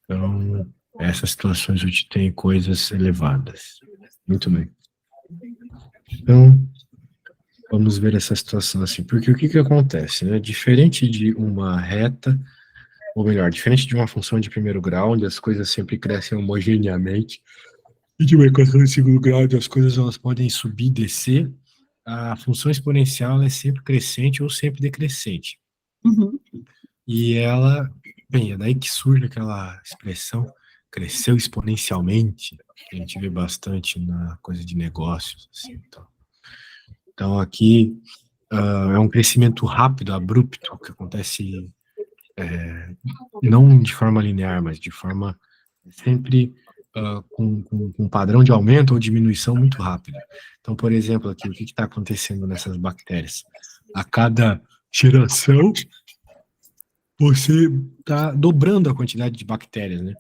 Então, essas situações onde tem coisas elevadas. Muito bem. Então, vamos ver essa situação assim. Porque o que que acontece, né? Diferente de uma reta, ou melhor, diferente de uma função de primeiro grau, onde as coisas sempre crescem homogeneamente, e de uma equação de segundo grau, onde as coisas elas podem subir e descer, a função exponencial ela é sempre crescente ou sempre decrescente. Uhum. E ela, bem, é daí que surge aquela expressão cresceu exponencialmente, que a gente vê bastante na coisa de negócios, assim, então aqui é um crescimento rápido, abrupto, que acontece não de forma linear, mas de forma sempre com um padrão de aumento ou diminuição muito rápido. Então, por exemplo, aqui, o que está acontecendo nessas bactérias? A cada geração, você está dobrando a quantidade de bactérias, né?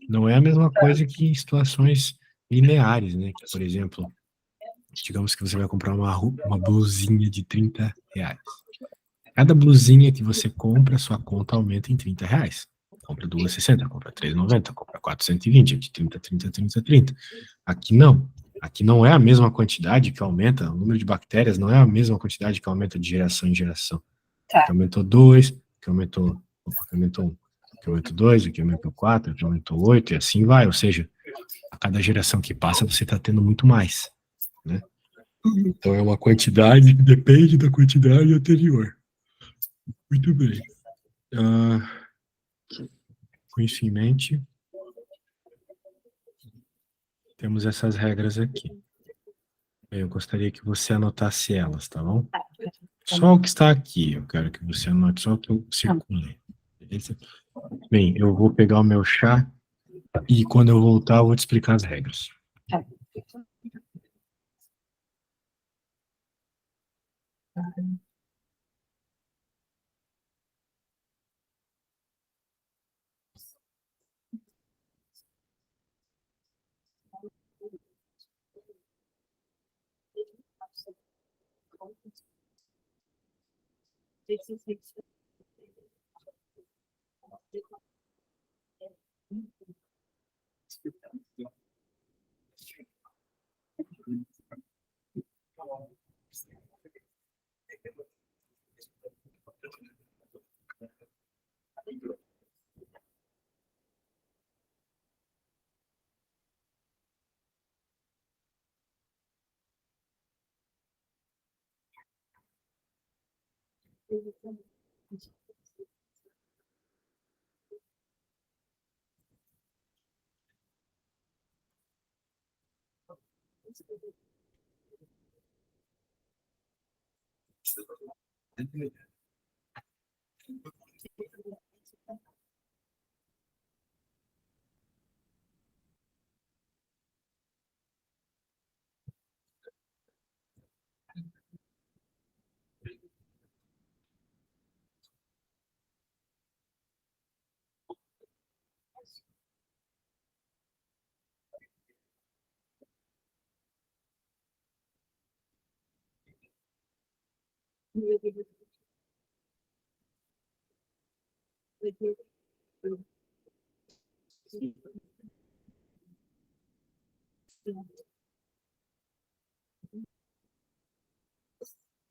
Não é a mesma coisa que em situações lineares, né? Que, por exemplo, digamos que você vai comprar uma blusinha de R$ 30. Cada blusinha que você compra, sua conta aumenta em R$ 30. Compra 2,60, compra 3,90, compra 420, de 30, 30, 30, 30. Aqui não. Aqui não é a mesma quantidade que aumenta, o número de bactérias não é a mesma quantidade que aumenta de geração em geração. Tá. Que aumentou 2, que aumentou 1, que aumentou 2, que aumentou 4, que aumentou 8, e assim vai. Ou seja, a cada geração que passa, você está tendo muito mais, né? Então é uma quantidade que depende da quantidade anterior. Muito bem. Com isso em mente, temos essas regras aqui. Bem, eu gostaria que você anotasse elas, tá bom? Só o que está aqui, eu quero que você anote só o que eu circulei. Beleza? Bem, eu vou pegar o meu chá e quando eu voltar eu vou te explicar as regras. Tá.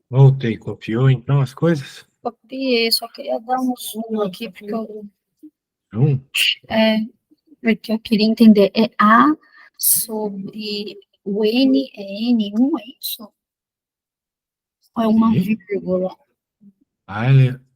Voltei, copiou então as coisas? Copiei, só queria dar um zoom aqui, Um? porque eu queria entender. É A sobre o N, é N1, é isso? Ou é uma E? vírgula? Não,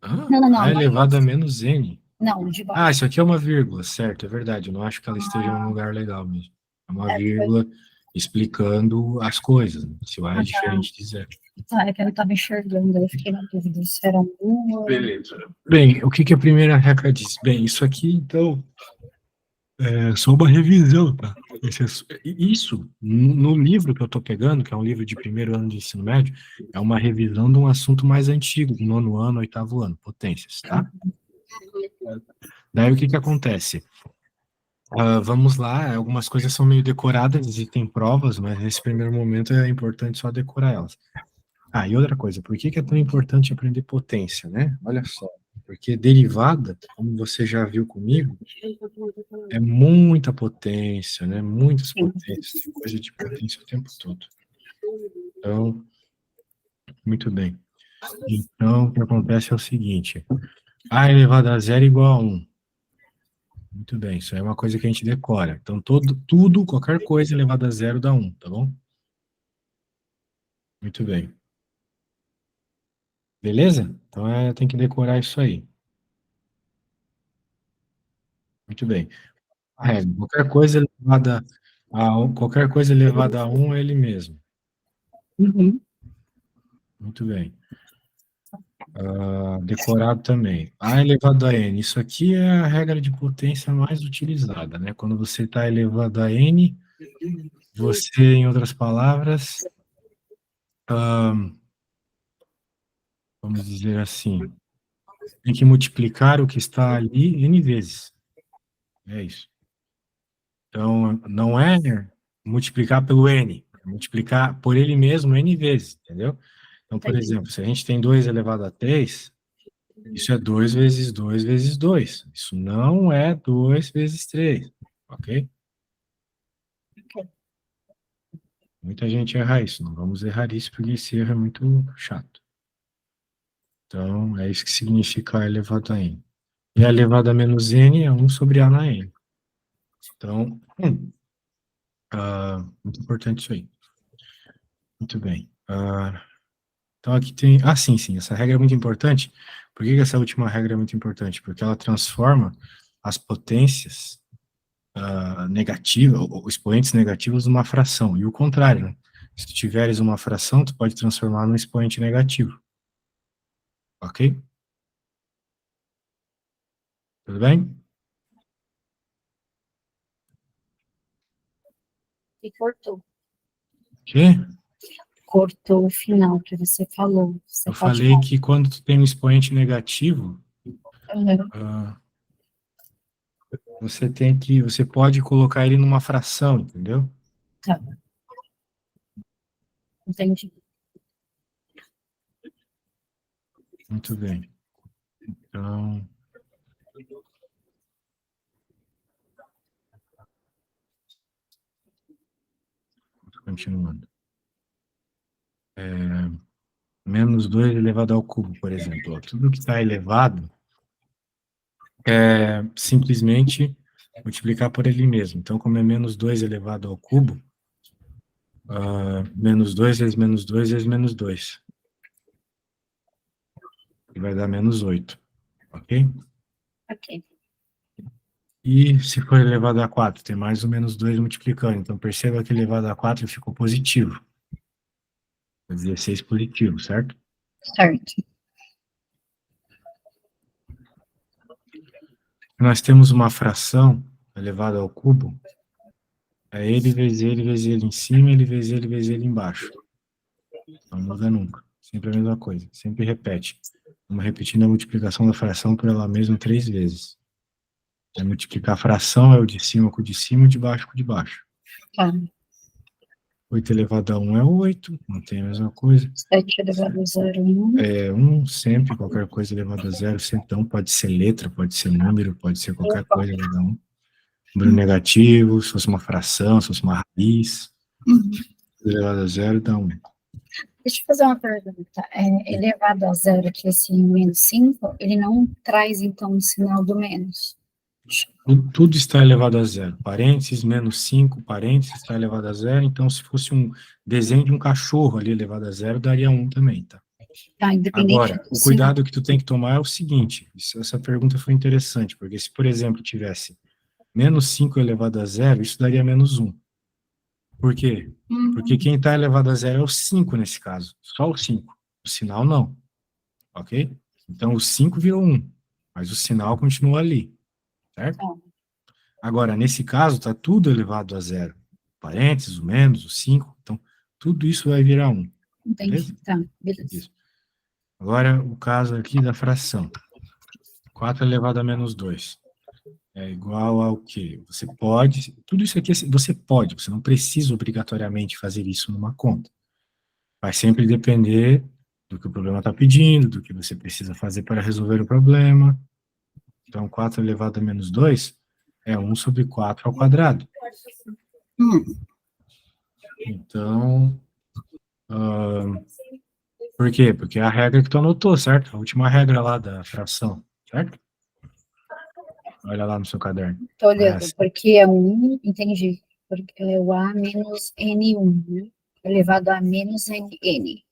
A não é elevado a isso. menos N. Não, de Ah, baixo. isso aqui é uma vírgula, certo, é verdade. Eu não acho que ela esteja num lugar legal mesmo. É uma vírgula explicando as coisas, né? Se o A é Ah, tá. diferente de zero. É que eu não estava enxergando, eu fiquei na dúvida se era um ou... Beleza. Bem, o que que a primeira regra diz? Bem, isso aqui, então, é só uma revisão, tá? Isso, no livro que eu estou pegando, que é um livro de primeiro ano de ensino médio, é uma revisão de um assunto mais antigo, nono ano, oitavo ano, potências, tá? Daí o que que acontece? Vamos lá, algumas coisas são meio decoradas, existem provas, mas nesse primeiro momento é importante só decorar elas. Ah, e outra coisa, por que que é tão importante aprender potência, né? Olha só, porque derivada, como você já viu comigo, é muita potência, né? Muitas Sim. potências, tem coisa de potência o tempo todo. Então, muito bem. Então, o que acontece é o seguinte, a elevado a zero é igual a 1. Muito bem, isso é uma coisa que a gente decora. Então, tudo, qualquer coisa elevado a zero dá 1, tá bom? Muito bem. Beleza? Então, tem que decorar isso aí. Muito bem. A regra, qualquer coisa elevada a 1 é ele mesmo. Uhum. Muito bem. Decorado também. A elevado a n. Isso aqui é a regra de potência mais utilizada, né? Quando você está elevado a n, você, em outras palavras, vamos dizer assim, tem que multiplicar o que está ali n vezes. É isso. Então, não é multiplicar pelo n, é multiplicar por ele mesmo n vezes, entendeu? Então, por exemplo, se a gente tem 2 elevado a 3, isso é 2 vezes 2 vezes 2. Isso não é 2 vezes 3, ok? Muita gente erra isso, não vamos errar isso, porque esse erro é muito chato. Então, é isso que significa A elevado a n. E A elevado a menos n é 1 sobre A na n. Então, muito importante isso aí. Muito bem. Então, aqui tem... sim, essa regra é muito importante. Por que que essa última regra é muito importante? Porque ela transforma as potências negativas, ou expoentes negativos, numa fração. E o contrário, né? Se tu tiveres uma fração, tu pode transformar num expoente negativo. Ok? Tudo bem? E cortou. Ok? Cortou o final que você falou. Você Eu pode falei que quando tu tem um expoente negativo, falar. ah, você pode colocar ele numa fração, entendeu? Tá, entendi. Muito bem. Então, continuando. Menos 2 elevado ao cubo, por exemplo. Ó, tudo que está elevado é simplesmente multiplicar por ele mesmo. Então, como é menos 2 elevado ao cubo, menos 2 vezes menos 2 vezes menos 2. E vai dar menos 8. Ok? Ok. E se for elevado a 4, tem mais o menos 2 multiplicando. Então, perceba que elevado a 4 ficou positivo. 16 positivo, certo? Certo. Nós temos uma fração elevada ao cubo, é ele vezes ele em cima, ele vezes ele embaixo. Não muda nunca. Sempre a mesma coisa. Sempre repete. Vamos repetindo a multiplicação da fração por ela mesma 3 vezes. É multiplicar a fração, é o de cima com o de cima, o de baixo com o de baixo. Tá. 8 elevado a 1 é 8, mantém a mesma coisa. 7 elevado a 0, 1. É 1, sempre, qualquer coisa elevado a 0, sempre. Então, pode ser letra, pode ser número, pode ser qualquer coisa elevado a 1. Número negativo, se fosse uma fração, se fosse uma raiz. Uhum. Elevado a 0 dá 1. Deixa eu fazer uma pergunta. Elevado a 0, que esse menos 5, ele não traz, então, o sinal do menos. Tudo está elevado a 0. Parênteses, menos 5, parênteses, está elevado a 0. Então, se fosse um desenho de um cachorro ali elevado a 0, daria 1 também, tá? Tá, independente Agora, do o sinal. cuidado que tu tem que tomar é o seguinte, essa pergunta foi interessante, porque se, por exemplo, tivesse menos 5 elevado a 0, isso daria menos 1. Por quê? Porque quem está elevado a 0 é o 5 nesse caso, só o 5. O sinal não, ok? Então, o 5 virou 1, mas o sinal continua ali, certo? Tá, Agora, nesse caso, está tudo elevado a 0. Parênteses, o menos, o 5, então, tudo isso vai virar 1, beleza? entendi. Tá, beleza. Isso. Agora, o caso aqui da fração. 4 elevado a menos 2 é igual ao quê? Você pode, tudo isso aqui você pode, você não precisa obrigatoriamente fazer isso numa conta. vai sempre depender do que o problema está pedindo, do que você precisa fazer para resolver o problema. Então, 4 elevado a menos 2 é 1 sobre 4 ao quadrado. Então, por quê? Porque é a regra que tu anotou, certo? A última regra lá da fração, certo? Olha lá no seu caderno. Tô Não é olhando, assim? porque é 1, entendi. Porque é o A menos N1, né? Elevado a menos NN.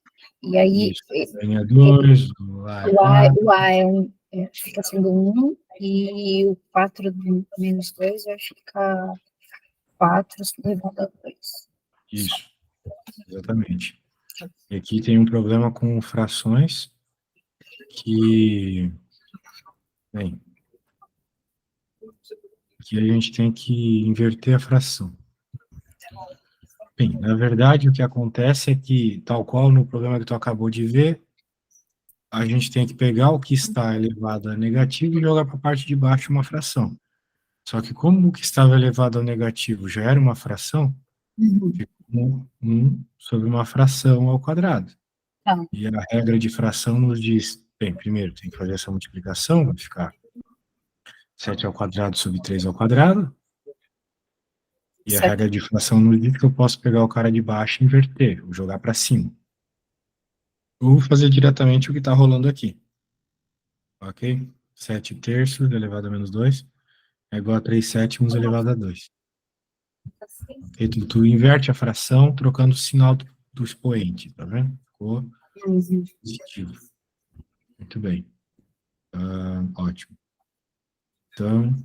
E aí, Isso. N é 2, o A é 4. o A é fica sendo 1, e o 4 menos 2 vai ficar 4 elevado a 2. Isso, exatamente. E aqui tem um problema com frações que, bem, que a gente tem que inverter a fração. Bem, na verdade, o que acontece é que, tal qual no problema que tu acabou de ver, a gente tem que pegar o que está elevado a negativo e jogar para a parte de baixo uma fração. Só que como o que estava elevado ao negativo já era uma fração, Uhum. ficou 1 sobre uma fração ao quadrado. Tá, E a regra de fração nos diz, bem, primeiro tem que fazer essa multiplicação, vai ficar 7 ao quadrado sobre 3 ao quadrado. E a certo. regra de fração nos diz que eu posso pegar o cara de baixo e inverter, ou jogar para cima. Ou fazer diretamente o que está rolando aqui. Ok? 7 terços elevado a menos 2 é igual a 3 sétimos elevado a 2. Ok? Tu inverte a fração trocando o sinal do expoente, tá vendo? Ficou Uhum. positivo. Muito bem. Ótimo. Então,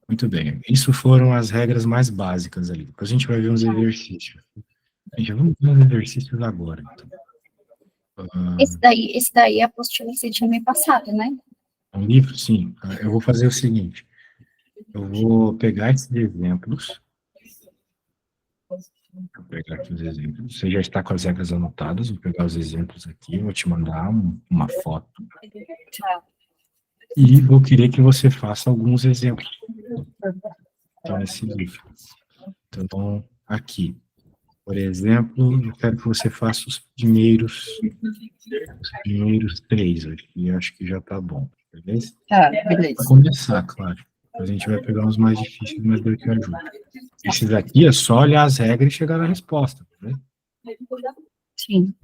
muito bem. Isso foram as regras mais básicas ali. Depois a gente vai ver uns exercícios. Gente, vamos ver uns exercícios agora. Então. Esse daí é a apostila que você tinha me passado, né? Um livro, sim. Eu vou fazer o seguinte. Eu vou pegar esses exemplos. Vou pegar aqui os exemplos. Você já está com as regras anotadas. Vou pegar os exemplos aqui. Vou te mandar uma foto. Tá. E vou querer que você faça alguns exemplos. Então, nesse livro. Então, aqui. Por exemplo, eu quero que você faça os primeiros 3 aqui. Acho que já está bom. Beleza? Tá, Para beleza. começar, claro. A gente vai pegar uns mais difíceis, mas eu te ajudo. Esses aqui é só olhar as regras e chegar na resposta, tá vendo? Sim.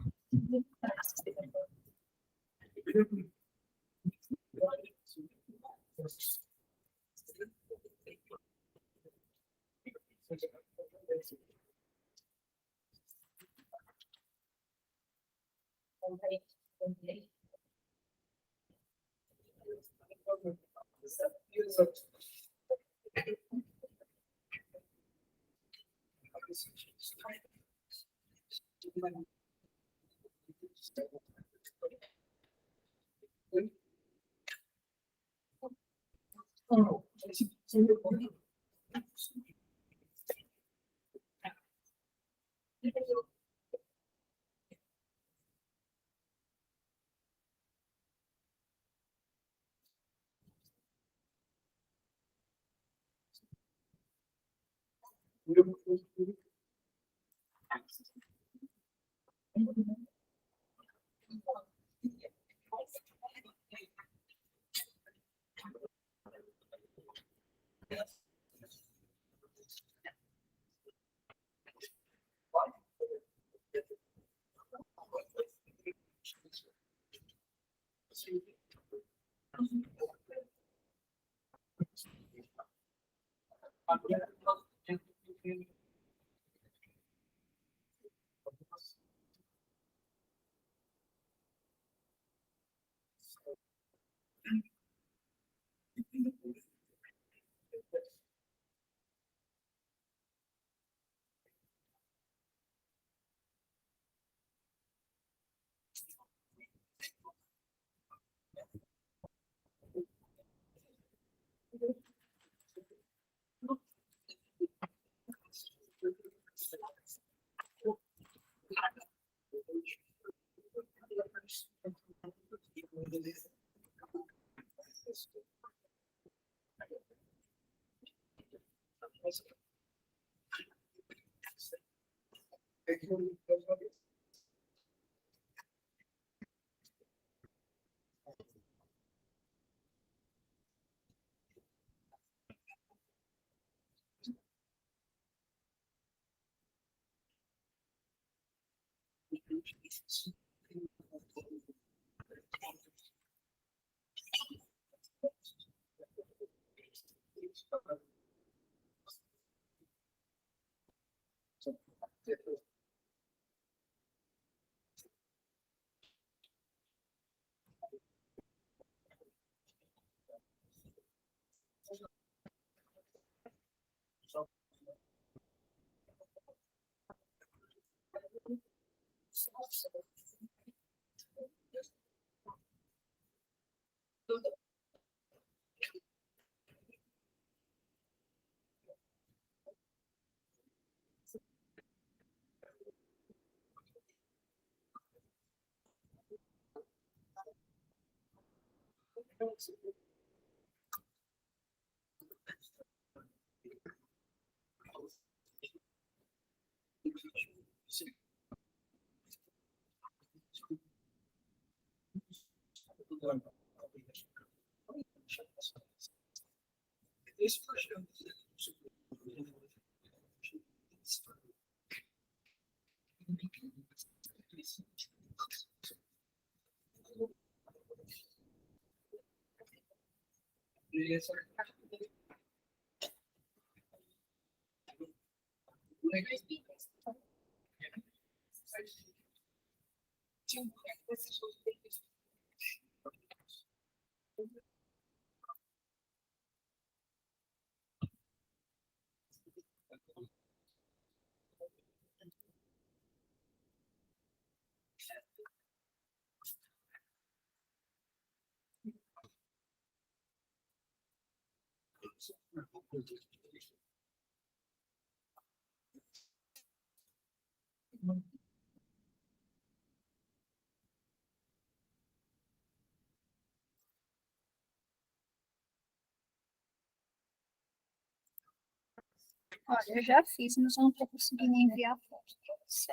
Olha, eu já fiz, mas eu não tô conseguindo enviar a foto pra você.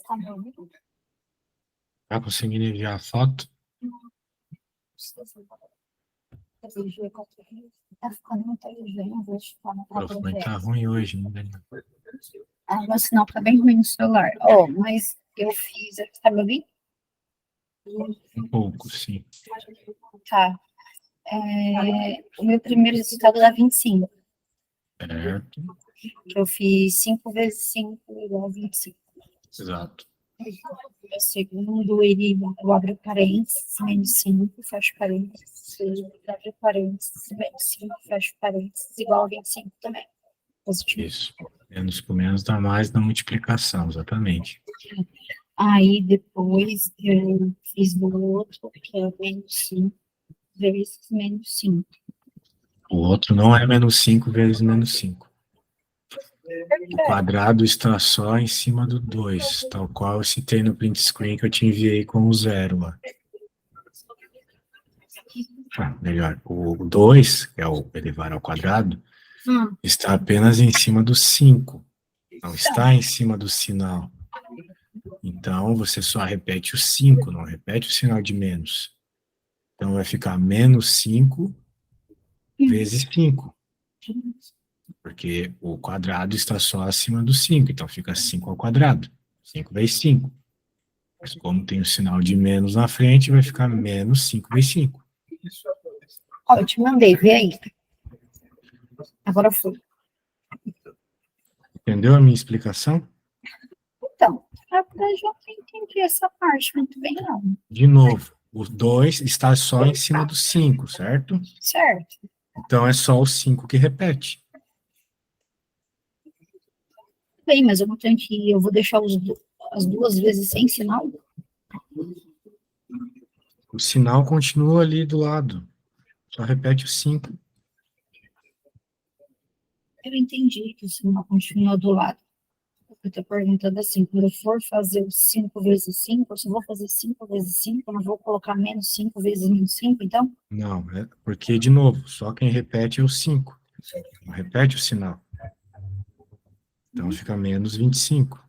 Tá bom? Tá conseguindo enviar a foto? Tá ficando muito levinho, vou te falar O microfone tá ruim hoje, né? Ah, meu sinal tá bem ruim no celular. Oh, mas eu fiz, tá me ouvindo? Um pouco, sim. Tá. O meu primeiro resultado dá 25. Certo, Que eu fiz 5 vezes 5 igual a 25. exato. O segundo, eu abro parênteses, menos 5, fecho parênteses, abre parênteses, menos 5, fecho parênteses, igual a 25 também. Positivo. Isso. Menos por menos dá mais na multiplicação, exatamente. Aí depois eu fiz do outro, que é menos 5 vezes menos 5. O outro não é menos 5 vezes menos 5. O quadrado está só em cima do 2, tal qual eu citei no print screen que eu te enviei com o 0 lá. Melhor, o 2, que é o elevar ao quadrado, está apenas em cima do 5. Não está em cima do sinal. Então, você só repete o 5, não repete o sinal de menos. Então, vai ficar menos 5 vezes 5. Porque o quadrado está só acima do 5, então fica 5 ao quadrado. 5 vezes 5. Mas como tem o sinal de menos na frente, vai ficar menos 5 vezes 5. Ó, eu te mandei, vê aí. Agora foi. Entendeu a minha explicação? Então, eu já entendi essa parte muito bem, não. De novo, o 2 está só em cima do 5, certo? Certo. Então, é só o 5 que repete. Bem, mas eu não tenho que. Eu vou deixar as duas vezes sem sinal? O sinal continua ali do lado. Só repete o 5. Eu entendi que o sinal continua do lado. Eu estou perguntando assim, quando eu for fazer o 5 vezes 5, eu só vou fazer 5 vezes 5, eu não vou colocar menos 5 vezes menos 5, então? Não, é porque, de novo, só quem repete é o 5. Não repete o sinal. Então, fica menos 25.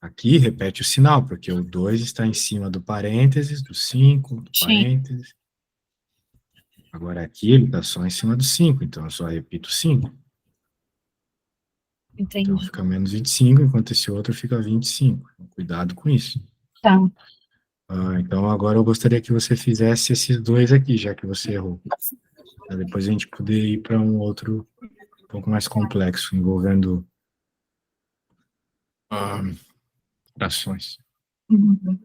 Aqui repete o sinal, porque o 2 está em cima do parênteses, do 5, do Sim. parênteses. Agora aqui ele está só em cima do 5, então eu só repito 5. Entendi. Então fica menos 25, enquanto esse outro fica 25. Cuidado com isso. Tá. Então agora eu gostaria que você fizesse esses dois aqui, já que você errou. Pra depois a gente poder ir para um outro um pouco mais complexo, envolvendo frações. Uhum.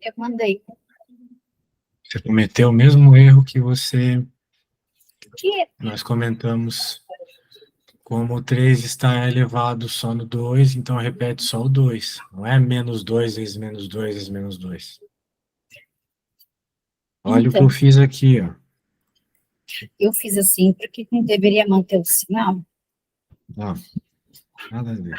Eu mandei. Você cometeu o mesmo erro que Que nós comentamos. Como o 3 está elevado só no 2, então repete só o 2. Não é menos 2 vezes menos 2 vezes menos 2. Olha o que eu então, fiz aqui, ó. eu fiz assim porque não deveria manter o sinal. Ó, nada a ver.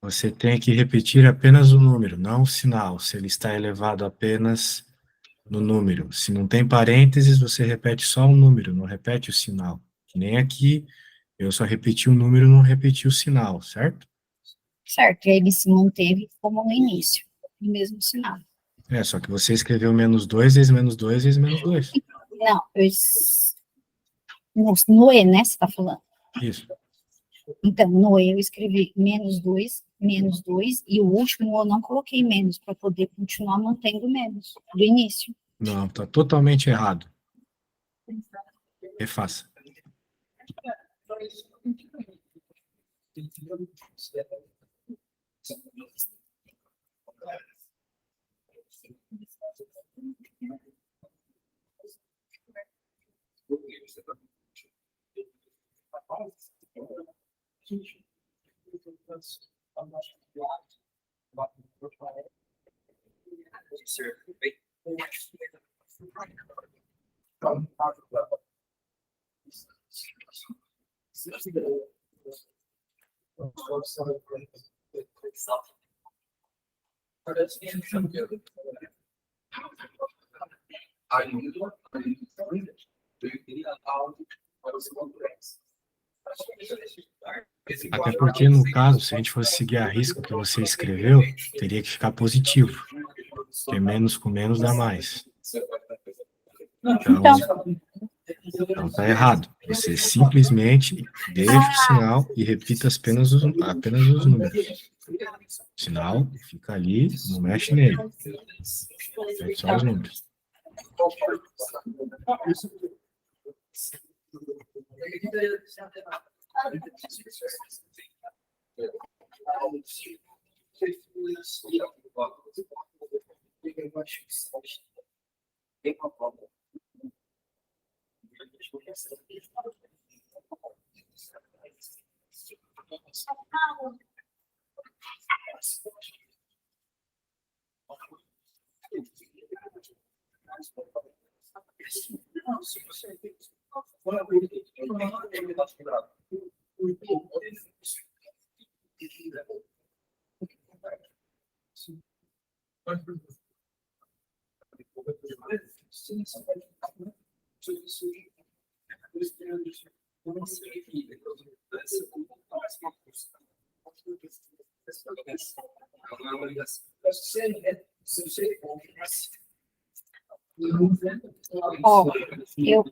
Você tem que repetir apenas o número, não o sinal, se ele está elevado apenas no número. Se não tem parênteses, você repete só o número, não repete o sinal. Que nem aqui, eu só repeti o número, não repeti o sinal, certo? Certo, e aí ele se manteve como no início, o mesmo sinal. Só que você escreveu menos 2 vezes menos 2 vezes menos 2. Não, no E, né, você tá falando. Isso. Então, no E eu escrevi menos 2, e o último eu não coloquei menos, para poder continuar mantendo menos, do início. Não, está totalmente errado. Refaça. Até porque, no caso, se a gente fosse seguir a risca que você escreveu, teria que ficar positivo. Porque menos com menos dá mais. Então tá errado. Você simplesmente deixa o sinal e repita apenas os números. O sinal fica ali, não mexe nele. É só os números. Ó, eu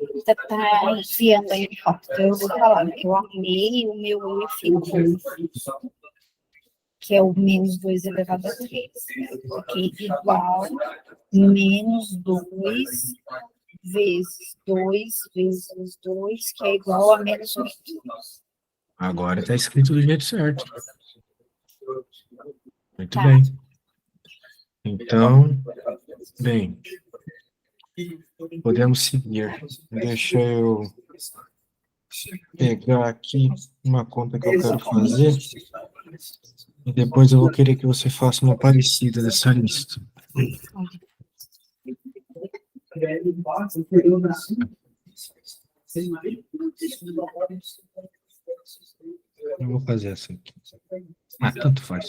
tá enviando aí foto. Então, eu vou falar que eu arrumei o meu ficou, que é o menos 2 elevado a 3. Ok, igual menos 2 vezes 2 vezes 2, que é igual a menos 8. Agora está escrito do jeito certo. Muito Tá. bem. Então, bem, podemos seguir. Deixa eu pegar aqui uma conta que eu quero fazer e depois eu vou querer que você faça uma parecida dessa lista. Eu vou fazer essa aqui. Ah, tanto faz.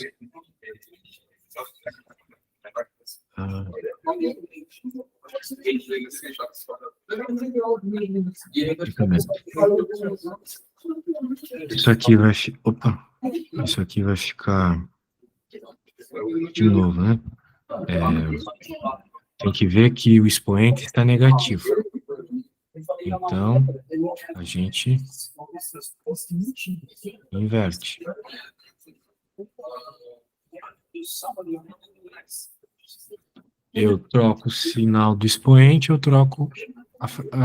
Isso aqui vai isso aqui vai ficar de novo, né? Tem que ver que o expoente está negativo. Então, a gente inverte. Eu troco o sinal do expoente, eu troco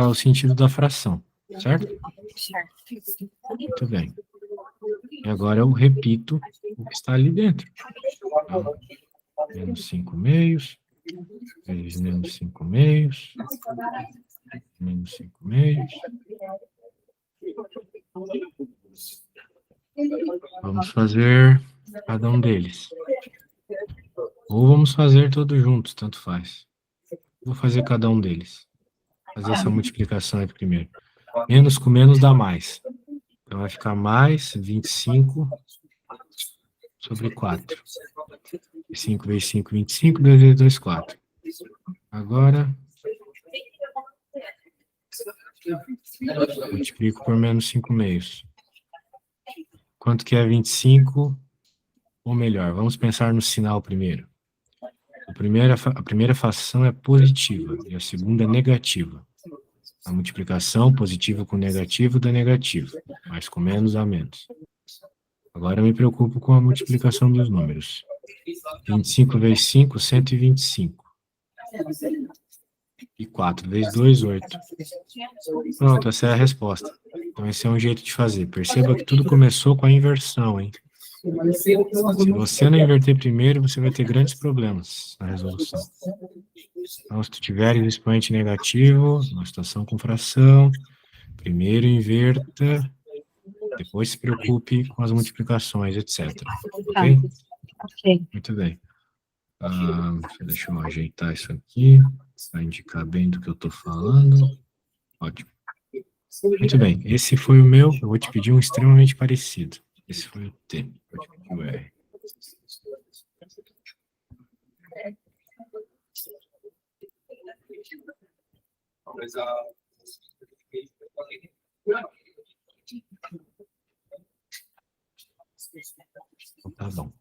o sentido da fração, certo? Muito bem. E agora eu repito o que está ali dentro. Então, menos 5 meios, vezes menos 5 meios, menos 5 meios. Vamos fazer cada um deles. Ou vamos fazer todos juntos, tanto faz. Vou fazer cada um deles. Fazer essa multiplicação aí primeiro. Menos com menos dá mais. Então vai ficar mais 25 sobre 4. 5 vezes 5, 25, 2 vezes 2, 4. Agora, multiplico por menos 5 meios. Quanto que é 25? Ou melhor, vamos pensar no sinal primeiro. A primeira fração é positiva e a segunda é negativa. A multiplicação, positivo com negativo, dá negativo. Mais com menos, dá menos. Agora eu me preocupo com a multiplicação dos números. 25 vezes 5, 125. E 4 vezes 2, 8. Pronto, essa é a resposta. Então esse é um jeito de fazer. Perceba que tudo começou com a inversão, hein? Se você não inverter primeiro, você vai ter grandes problemas na resolução. Então, se tu tiveres expoente negativo, uma situação com fração, primeiro inverta, depois se preocupe com as multiplicações, etc. Ok? Ok. Muito bem. Deixa eu ajeitar isso aqui, para indicar bem do que eu estou falando. Ótimo. Muito bem, esse foi o meu, eu vou te pedir um extremamente parecido. Esse foi o T, vou te pedir o R. Então, tá bom.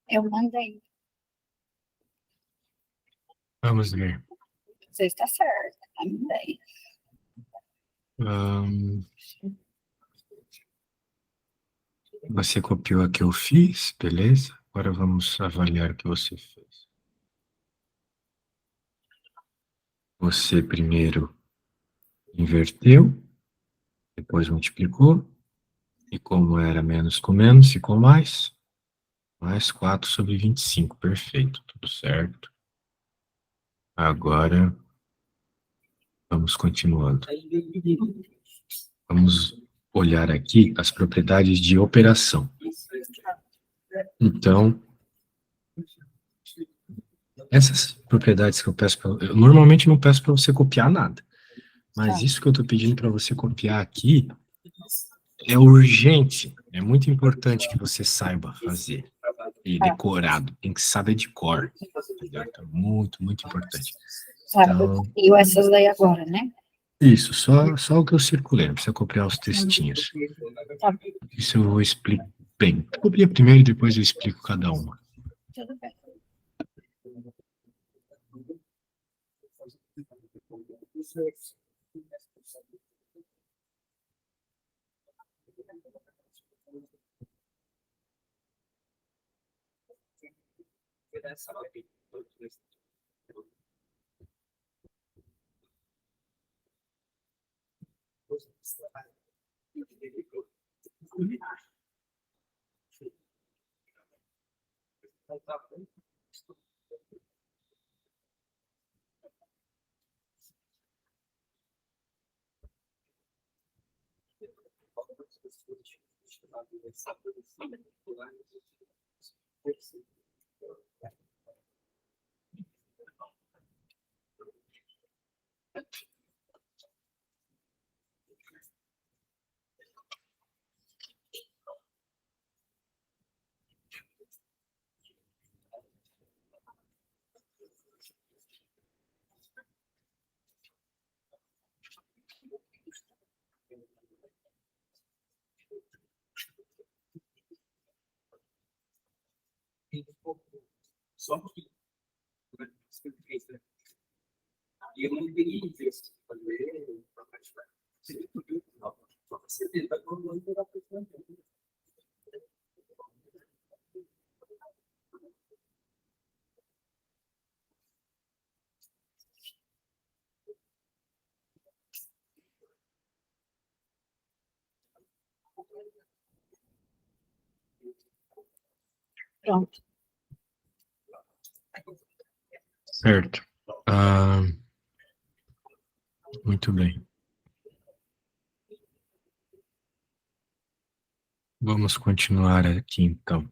Eu mandei. Vamos ver. Você está certo. Eu mandei. Você copiou a que eu fiz, beleza? Agora vamos avaliar o que você fez. Você primeiro inverteu, depois multiplicou, e como era menos com menos, ficou mais 4/25, perfeito, tudo certo. Agora, vamos continuando. Vamos olhar aqui as propriedades de operação. Então, essas propriedades que eu peço eu normalmente não peço para você copiar nada, mas isso que eu estou pedindo para você copiar aqui é urgente, é muito importante que você saiba fazer. E decorado, tem que saber de cor. Entendeu? Então, muito, muito importante. Então, E essas daí agora, né? isso, só o que eu circulei, não precisa copiar os textinhos. Tá. Isso eu vou explicar bem. Copia primeiro e depois eu explico cada uma. Tudo bem. Pronto. Certo. Muito bem. Vamos continuar aqui, então.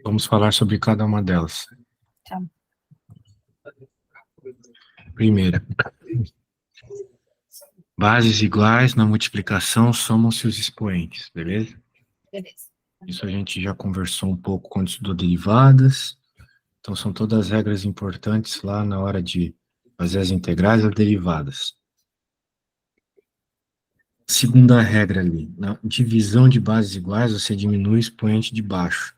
Vamos falar sobre cada uma delas. Tá. Primeira. Bases iguais na multiplicação somam-se os expoentes, beleza? Beleza. Isso a gente já conversou um pouco quando estudou derivadas. Então, são todas as regras importantes lá na hora de fazer as integrais e as derivadas. Segunda regra ali, na divisão de bases iguais, você diminui o expoente de baixo.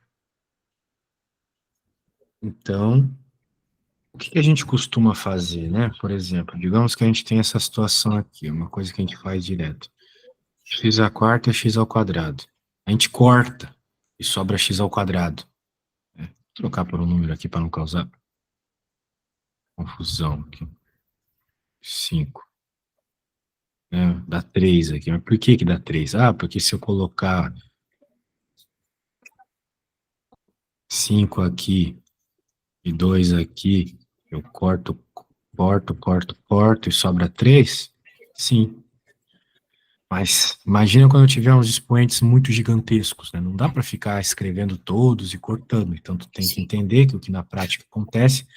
Então, o que a gente costuma fazer, né? Por exemplo, digamos que a gente tem essa situação aqui, uma coisa que a gente faz direto. X à quarta é x ao quadrado. A gente corta e sobra x ao quadrado. Vou trocar por um número aqui para não causar confusão aqui. 5. Dá 3 aqui. Mas por que dá 3? Ah, porque se eu colocar 5 aqui e 2 aqui, eu corto e sobra 3? Sim. Mas imagina quando eu tiver uns expoentes muito gigantescos, né? Não dá para ficar escrevendo todos e cortando. Então, tu tem que entender que o que na prática acontece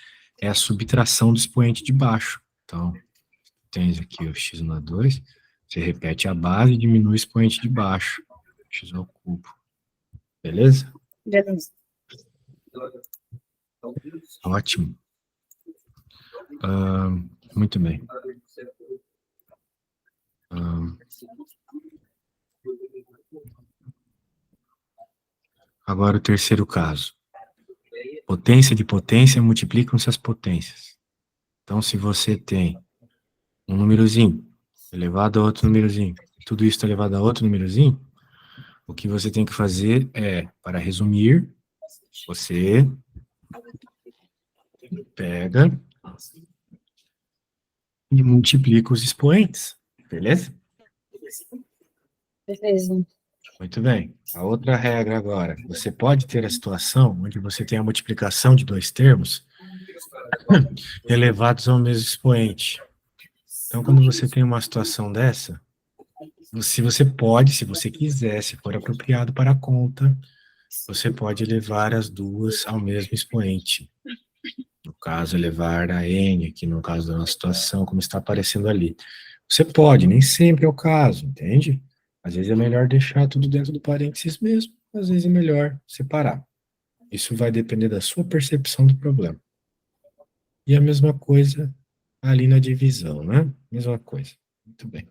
é a subtração do expoente de baixo. Então, tens aqui o x na 2, você repete a base e diminui o expoente de baixo, x ao cubo. Beleza? Beleza. Ótimo. Muito bem. Agora o terceiro caso. Potência de potência multiplicam-se as potências. Então, se você tem um númerozinho elevado a outro númerozinho, tudo isso elevado a outro númerozinho, o que você tem que fazer é, para resumir, você pega e multiplica os expoentes, beleza? Beleza. Muito bem. A outra regra agora, você pode ter a situação onde você tem a multiplicação de dois termos elevados ao mesmo expoente. Então, quando você tem uma situação dessa, se você pode, se você quiser, se for apropriado para a conta, você pode elevar as duas ao mesmo expoente. No caso, elevar a n, aqui no caso da nossa situação, como está aparecendo ali. Você pode, nem sempre é o caso, entende? Às vezes é melhor deixar tudo dentro do parênteses mesmo, às vezes é melhor separar. Isso vai depender da sua percepção do problema. E a mesma coisa ali na divisão, né? Mesma coisa. Muito bem.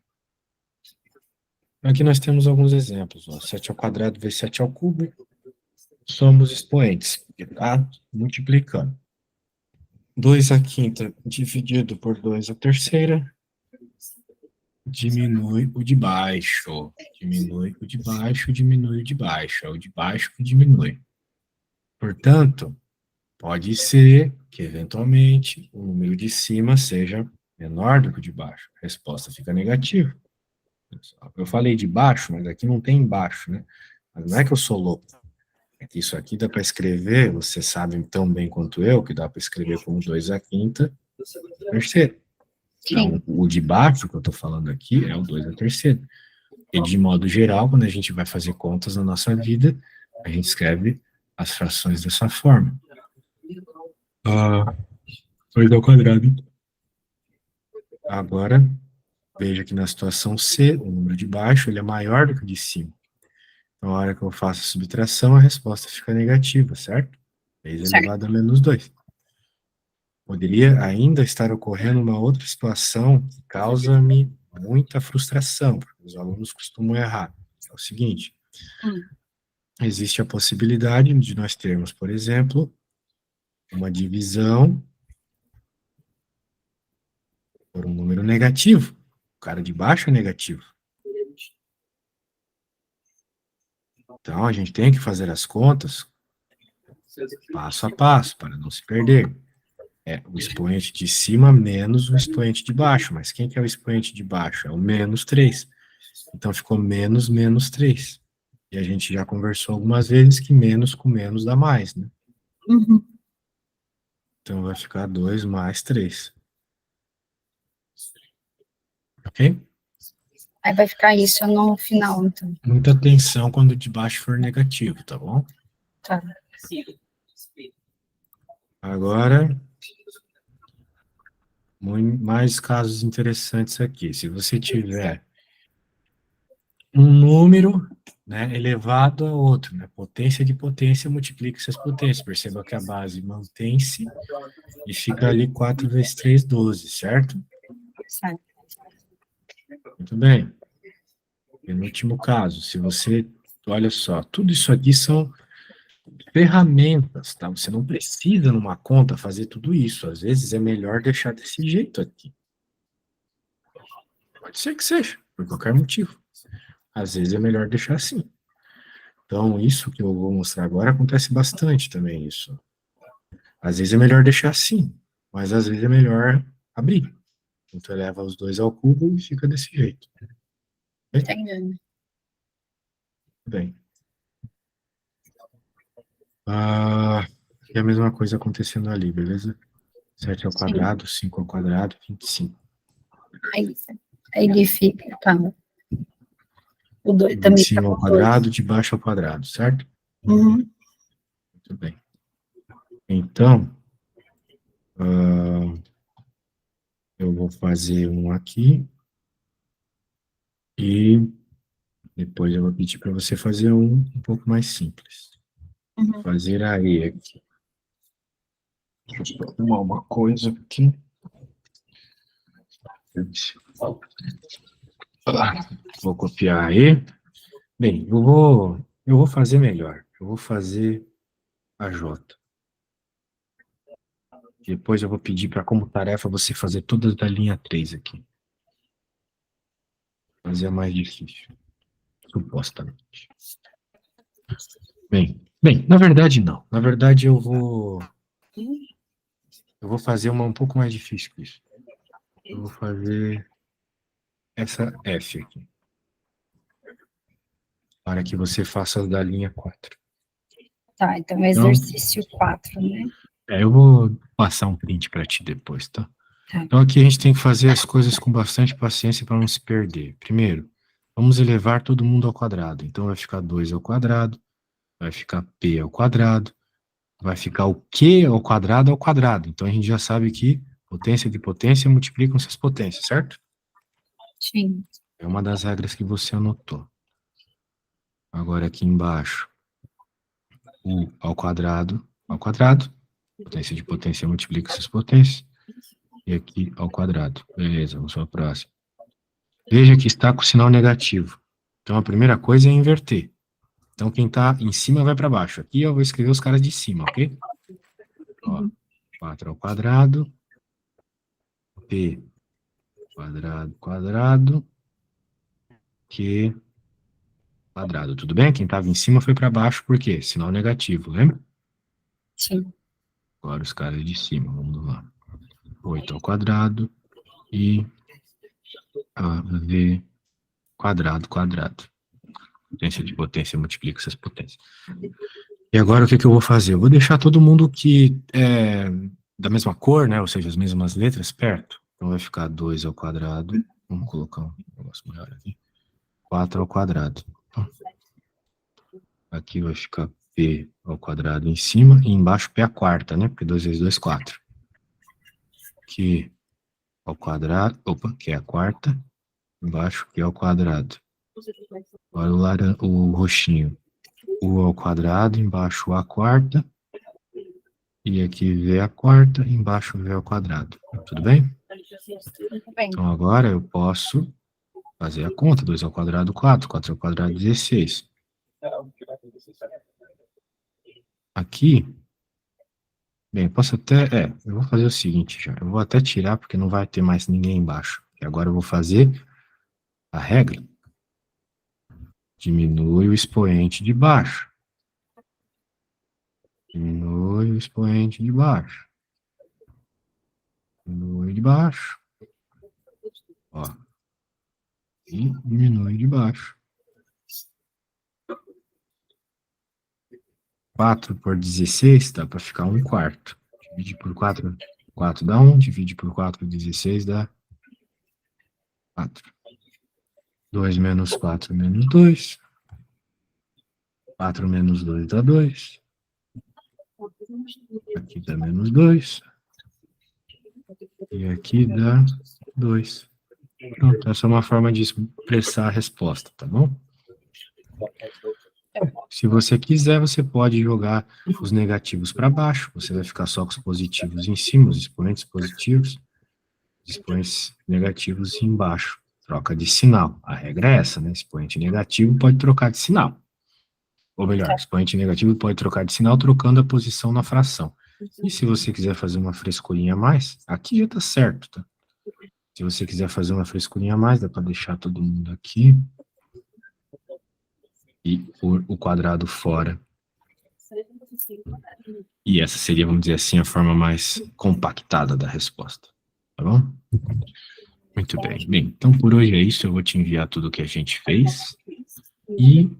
Aqui nós temos alguns exemplos. 7 ao quadrado vezes 7 ao cubo. Somos expoentes. Tá? Multiplicando. 2 à quinta dividido por 2 à terceira. Diminui o de baixo. Diminui o de baixo, diminui o de baixo. É o de baixo que diminui. Portanto, pode ser que, eventualmente, o número de cima seja menor do que o de baixo, a resposta fica negativa. Eu falei de baixo, mas aqui não tem baixo, né? Mas não é que eu sou louco. É que isso aqui dá para escrever, você sabe tão bem quanto eu, que dá para escrever como 2 à quinta, terceira. Então, Sim. o de baixo que eu estou falando aqui é o 2 à terceira. E, de modo geral, quando a gente vai fazer contas na nossa vida, a gente escreve as frações dessa forma. 2 ao quadrado. Agora, veja que na situação C, o número de baixo ele é maior do que o de cima. Então, na hora que eu faço a subtração, a resposta fica negativa, certo? 3 Certo. elevado a menos 2. Poderia ainda estar ocorrendo uma outra situação que causa-me muita frustração, porque os alunos costumam errar. É o seguinte, existe a possibilidade de nós termos, por exemplo, uma divisão por um número negativo. O cara de baixo é negativo. Então, a gente tem que fazer as contas passo a passo, para não se perder. É o expoente de cima menos o expoente de baixo. Mas quem que é o expoente de baixo? É o menos 3. Então, ficou menos menos 3. E a gente já conversou algumas vezes que menos com menos dá mais, né? Uhum. Então, vai ficar 2 mais 3. Ok? Aí vai ficar isso no final, então. Muita atenção quando de baixo for negativo, tá bom? Tá. Agora, mais casos interessantes aqui. Se você tiver um número, né, elevado a outro, né, potência de potência multiplica essas potências. Perceba que a base mantém-se e fica ali 4 vezes 3, 12, certo? Certo. Muito bem. Penúltimo caso, se você, olha só, tudo isso aqui são ferramentas, tá? Você não precisa, numa conta, fazer tudo isso. Às vezes é melhor deixar desse jeito aqui. Pode ser que seja, por qualquer motivo. Às vezes é melhor deixar assim. Então, isso que eu vou mostrar agora acontece bastante também, isso. Às vezes é melhor deixar assim, mas às vezes é melhor abrir. Então, eleva os 2 ao cubo e fica desse jeito. Entendendo. Bem. E a mesma coisa acontecendo ali, beleza? 7 ao quadrado, 5 ao quadrado, 25. Aí ele fica, tá. O 2 De também tá cima ao com 2. quadrado, de baixo ao quadrado, certo? Uhum. Muito bem. Então, eu vou fazer um aqui e depois eu vou pedir para você fazer um pouco mais simples. Vou fazer aí aqui. Deixa eu arrumar uma coisa aqui. Vou copiar aí. Bem, eu vou fazer melhor. Eu vou fazer a J. Depois eu vou pedir para, como tarefa, você fazer todas da linha 3 aqui. Fazer a mais difícil. Supostamente. Bem, na verdade não. Na verdade eu vou fazer uma um pouco mais difícil que isso. Eu vou fazer essa F aqui. Para que você faça da linha 4. Tá, então exercício 4, né? Eu vou passar um print para ti depois, tá? Tá. Então aqui a gente tem que fazer as coisas com bastante paciência para não se perder. Primeiro, vamos elevar todo mundo ao quadrado. Então vai ficar 2 ao quadrado, vai ficar P ao quadrado, vai ficar o Q ao quadrado. Então a gente já sabe que potência de potência multiplicam essas potências, certo? Sim. É uma das regras que você anotou. Agora aqui embaixo, U ao quadrado, potência de potência multiplica essas potências, e aqui ao quadrado. Beleza, vamos para a próxima. Veja que está com sinal negativo. Então a primeira coisa é inverter. Então quem está em cima vai para baixo. Aqui eu vou escrever os caras de cima, ok? Ó, 4 ao quadrado, P quadrado, Q quadrado. Tudo bem? Quem estava em cima foi para baixo, por quê? Sinal negativo, lembra? Sim. Agora os caras de cima, vamos lá. 8 ao quadrado, e V quadrado. Potência de potência, multiplica essas potências. E agora o que eu vou fazer? Eu vou deixar todo mundo que é da mesma cor, né? Ou seja, as mesmas letras perto. Então vai ficar 2 ao quadrado. Vamos colocar um negócio maior aqui. 4 ao quadrado. Aqui vai ficar P ao quadrado em cima e embaixo P a quarta, né? Porque 2 vezes 2, 4. Q ao quadrado. Opa, que é a quarta. Embaixo Q ao quadrado. Agora o roxinho. U ao quadrado, embaixo A quarta. E aqui V a quarta, embaixo V ao quadrado. Tudo bem? Tudo bem. Então agora eu posso fazer a conta. 2 ao quadrado, 4. 4 ao quadrado, 16. Aqui, bem, posso até, eu vou fazer o seguinte já. Eu vou até tirar, porque não vai ter mais ninguém embaixo. E agora eu vou fazer a regra. Diminui o expoente de baixo. Diminui o expoente de baixo. Diminui de baixo. Ó. E diminui de baixo. 4 por 16 dá para ficar 1/4. Divide por 4, 4 dá 1. Divide por 4, 16 dá 4. 2 menos 4 menos 2. 4 menos 2 dá 2. Aqui dá menos 2. E aqui dá 2. Pronto, essa é uma forma de expressar a resposta, tá bom? Se você quiser, você pode jogar os negativos para baixo. Você vai ficar só com os positivos em cima, os expoentes positivos, os expoentes negativos embaixo. Troca de sinal. A regra é essa, né? Expoente negativo pode trocar de sinal. Ou melhor, expoente negativo pode trocar de sinal trocando a posição na fração. E se você quiser fazer uma frescurinha a mais, aqui já tá certo, tá? Se você quiser fazer uma frescurinha a mais, dá para deixar todo mundo aqui. E pôr o quadrado fora. E essa seria, vamos dizer assim, a forma mais compactada da resposta. Tá bom? Muito bem. Bem, então por hoje é isso. Eu vou te enviar tudo o que a gente fez. E